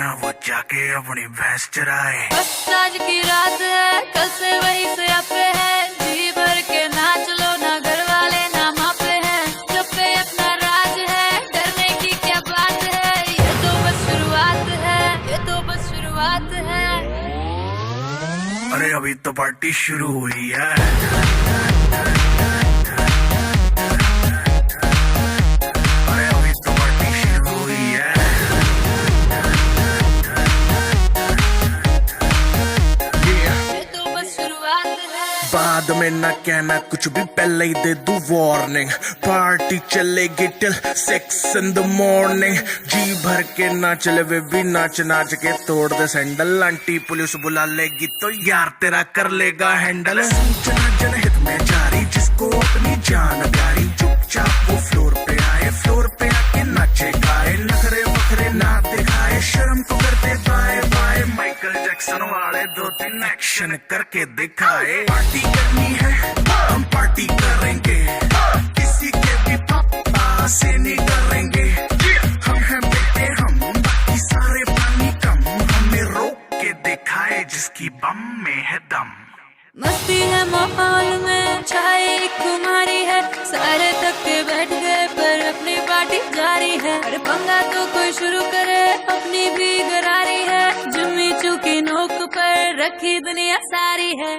ना वो जाके अपनी भैंस चराए। बस आज की रात है, कल से वही से पे है, जी भर के नाच लो ना, घर वाले ना मापे हैं, जब पे अपना राज है, डरने की क्या बात है, ये तो बस शुरुआत है, ये तो बस शुरुआत है। अरे अभी तो पार्टी शुरू हुई है। बाद में ना कहना कुछ भी, पहले ही दे दूं वार्निंग। पार्टी चलेगी टिल 6 in the morning। जी भर के ना चले वे भी नाच नाच के तोड़ दे सैंडल। आंटी पुलिस बुला लेगी तो यार तेरा कर लेगा हैंडल। सूचना जनहित में जारी, जिसको अपनी जान प्यारी, चुपचाप वो फ्लोर पे आए, फ्लोर पे आके नाचे गाए, नखरे वखरे ना दिखाए, शर्म को करते बाय बाय। माइकल जैक्सन वाले 2-3 एक्शन करके दिखाए। पार्टी करनी है हम पार्टी करेंगे, किसी के भी पापा से नहीं करेंगे। हम हैं बेटे हम, बाकी सारे पानी कम, हमें रोक के दिखाए जिसकी बम में है दम। मस्ती है माहौल में छाई एक खुमारी है, सारे थक के बैठ गए पर अपनी पार्टी जारी है। अरे पंगा तो कोई शुरू करे, अपनी भी गरारी है, जुम्मी चूकी नोक पर रखी दुनिया सारी है।